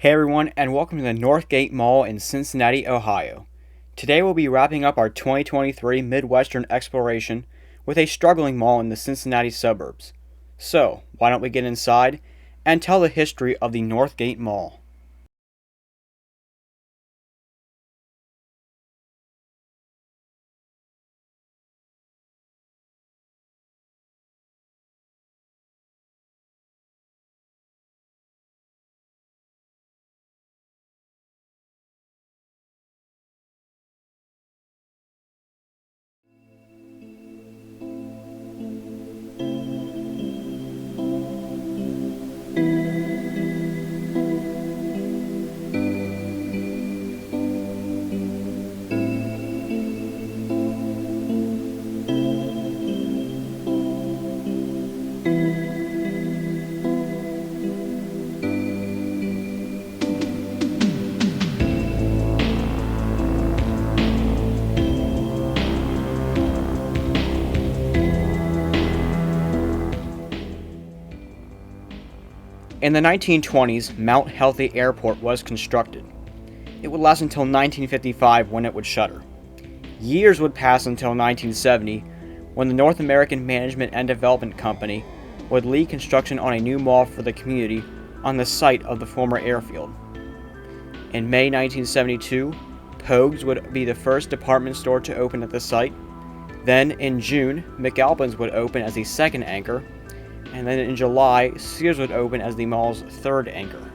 Hey everyone, and welcome to the Northgate Mall in Cincinnati, Ohio. Today we'll be wrapping up our 2023 Midwestern exploration with a struggling mall in the Cincinnati suburbs. So, why don't we get inside and tell the history of the Northgate Mall. In the 1920s, Mount Healthy Airport was constructed. It would last until 1955 when it would shutter. Years would pass until 1970 when the North American Management and Development Company would lead construction on a new mall for the community on the site of the former airfield. In May 1972, Pogues would be the first department store to open at the site. Then in June, McAlpin's would open as the second anchor, and then in July, Sears would open as the mall's third anchor.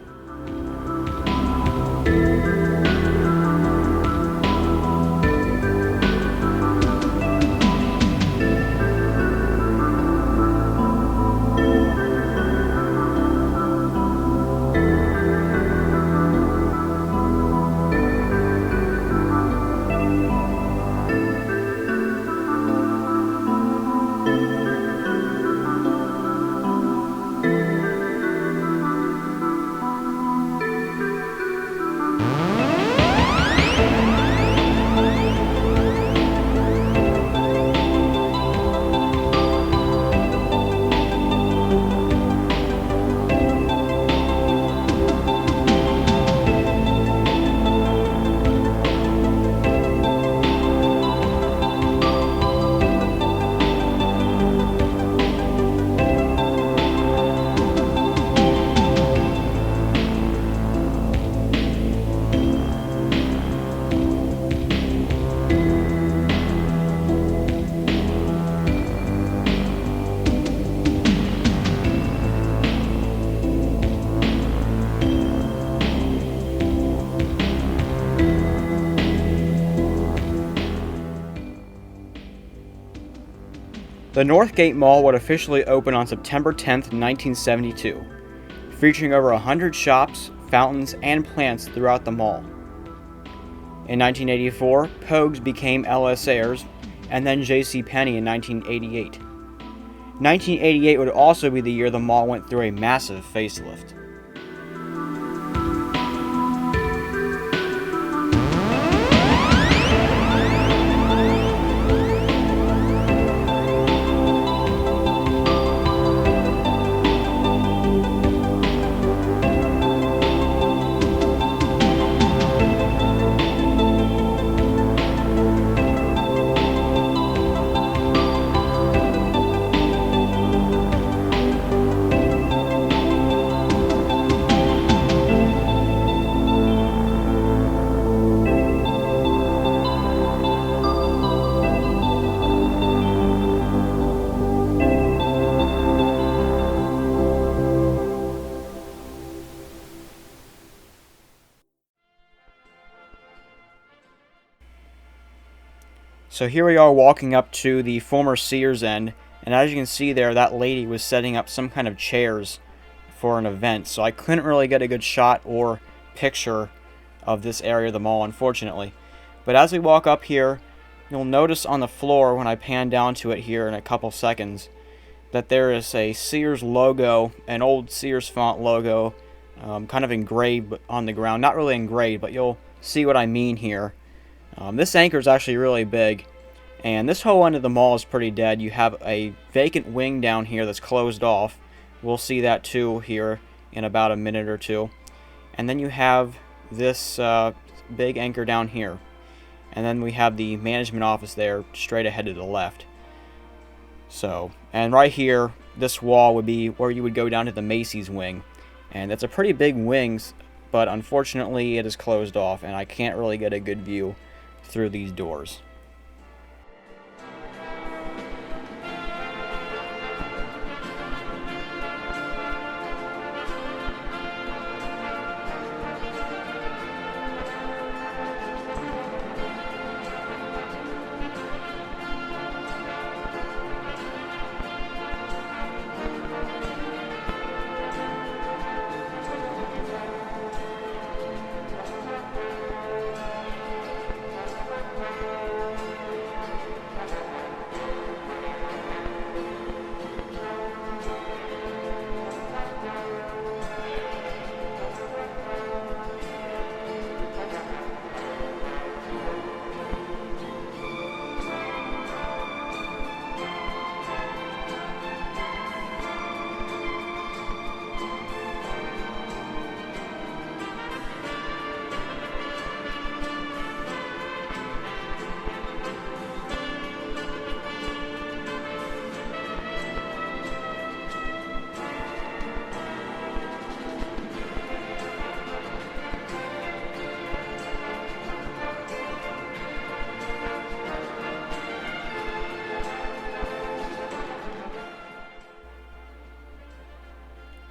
The Northgate Mall would officially open on September 10, 1972, featuring over 100 shops, fountains, and plants throughout the mall. In 1984, Pogues became LS Ayres, and then JCPenney in 1988. 1988 would also be the year the mall went through a massive facelift. So here we are walking up to the former Sears end, and as you can see there, that lady was setting up some kind of chairs for an event, so I couldn't really get a good shot or picture of this area of the mall, unfortunately. But as we walk up here, you'll notice on the floor when I pan down to it here in a couple seconds that there is a Sears logo, an old Sears font logo, kind of engraved on the ground. Not really engraved, but you'll see what I mean here. This anchor is actually really big, and this whole end of the mall is pretty dead. You have a vacant wing down here that's closed off. We'll see that too here in about a minute or two. And then you have this big anchor down here. And then we have the management office there straight ahead to the left. So, and right here, this wall would be where you would go down to the Macy's wing. And it's a pretty big wing, but unfortunately it is closed off and I can't really get a good view through these doors.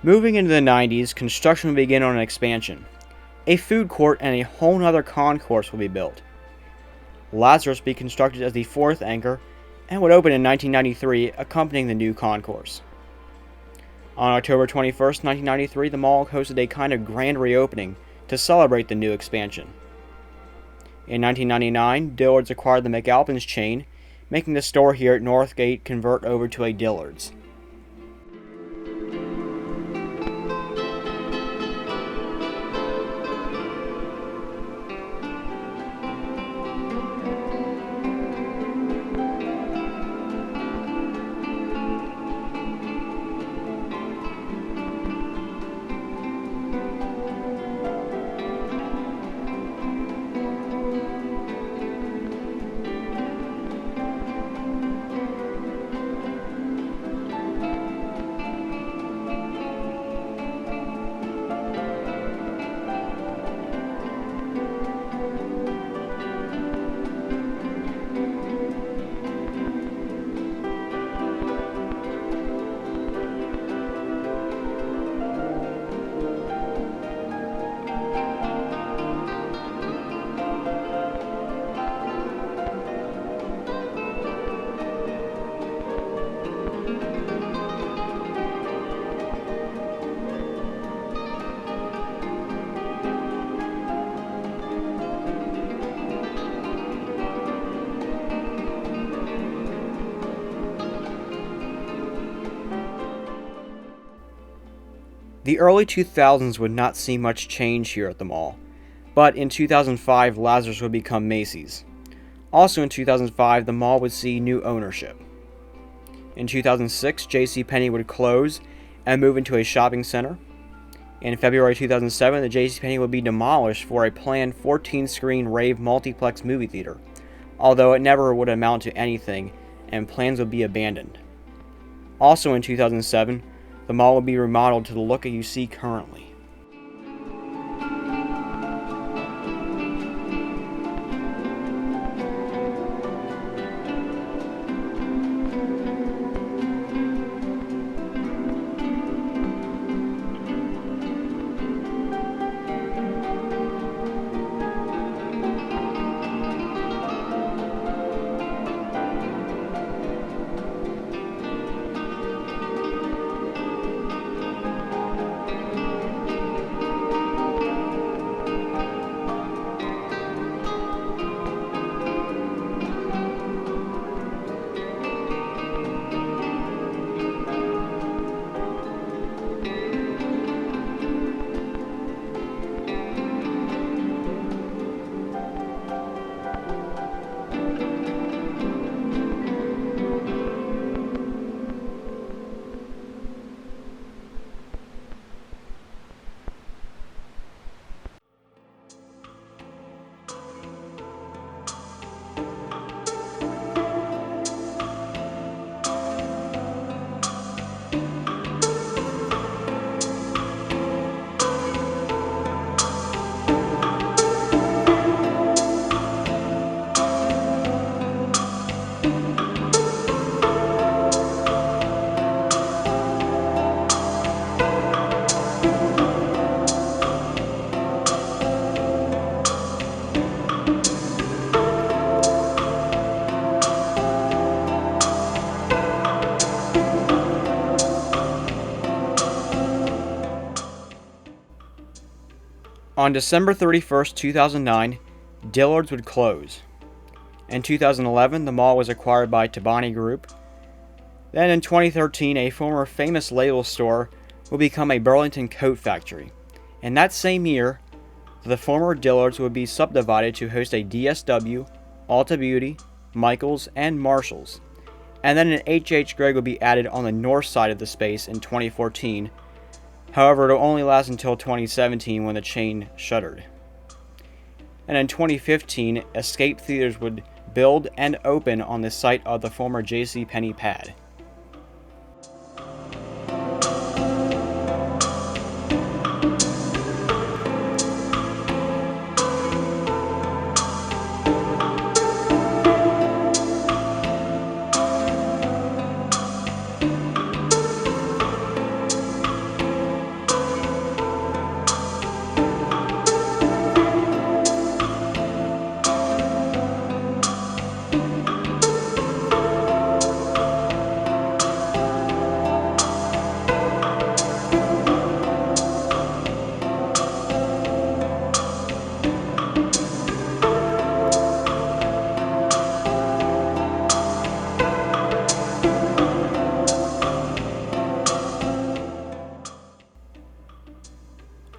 Moving into the 90s, construction will begin on an expansion. A food court and a whole nother concourse will be built. Lazarus will be constructed as the fourth anchor and would open in 1993, accompanying the new concourse. On October 21st, 1993, the mall hosted a kind of grand reopening to celebrate the new expansion. In 1999, Dillard's acquired the McAlpin's chain, making the store here at Northgate convert over to a Dillard's. The early 2000s would not see much change here at the mall, but in 2005 Lazarus would become Macy's. Also in 2005 the mall would see new ownership. In 2006 JCPenney would close and move into a shopping center. In February 2007 the JCPenney would be demolished for a planned 14-screen rave multiplex movie theater, although it never would amount to anything and plans would be abandoned. Also in 2007 the mall will be remodeled to the look that you see currently. On December 31st, 2009, Dillard's would close. In 2011, the mall was acquired by Tabani Group. Then in 2013, a former famous label store would become a Burlington coat factory. And that same year, the former Dillard's would be subdivided to host a DSW, Ulta Beauty, Michaels, and Marshalls. And then an H.H. Gregg would be added on the north side of the space in 2014. However, it'll only last until 2017 when the chain shuttered. And in 2015, Escape Theaters would build and open on the site of the former JCPenney pad.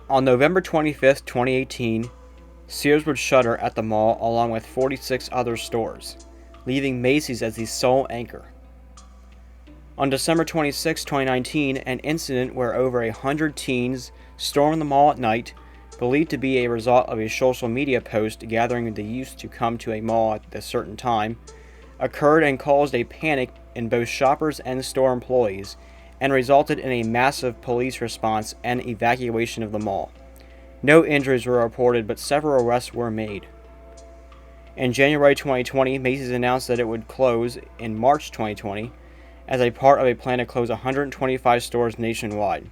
On November 25th, 2018, Sears would shutter at the mall along with 46 other stores, leaving Macy's as the sole anchor. On December 26, 2019, an incident where over 100 teens stormed the mall at night, believed to be a result of a social media post gathering the youth to come to a mall at a certain time, occurred and caused a panic in both shoppers and store employees, and resulted in a massive police response and evacuation of the mall. No injuries were reported, but several arrests were made. In January 2020, Macy's announced that it would close in March 2020 as a part of a plan to close 125 stores nationwide.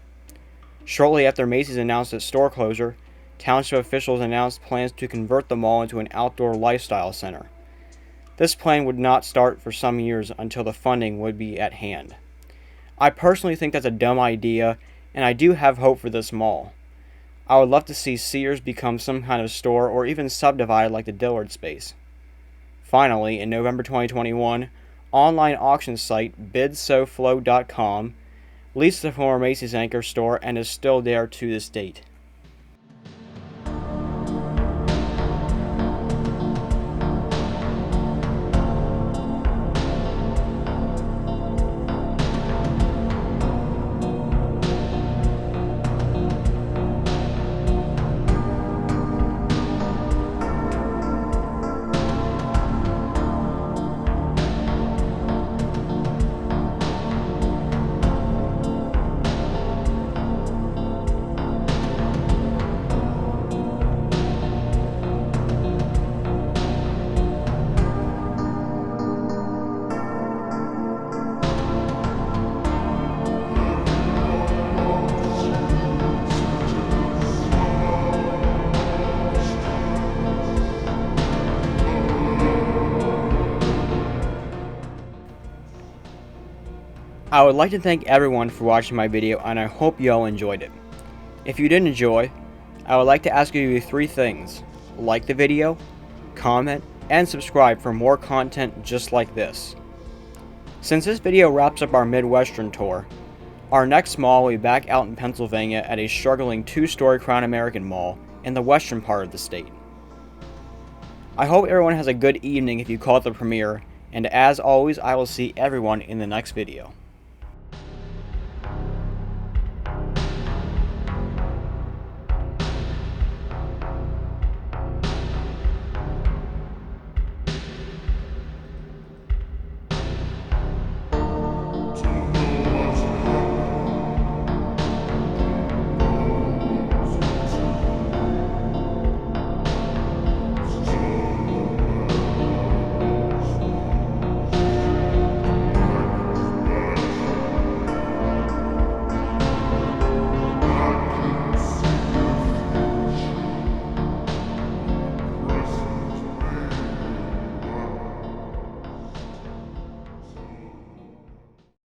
Shortly after Macy's announced its store closure, township officials announced plans to convert the mall into an outdoor lifestyle center. This plan would not start for some years until the funding would be at hand. I personally think that's a dumb idea, and I do have hope for this mall. I would love to see Sears become some kind of store or even subdivided like the Dillard space. Finally, in November 2021, online auction site bidsoflow.com leased the former Macy's anchor store and is still there to this date. I would like to thank everyone for watching my video, and I hope you all enjoyed it. If you did enjoy, I would like to ask you 3 things. Like the video, comment, and subscribe for more content just like this. Since this video wraps up our Midwestern tour, our next mall will be back out in Pennsylvania at a struggling 2-story Crown American mall in the western part of the state. I hope everyone has a good evening if you caught the premiere, and as always, I will see everyone in the next video.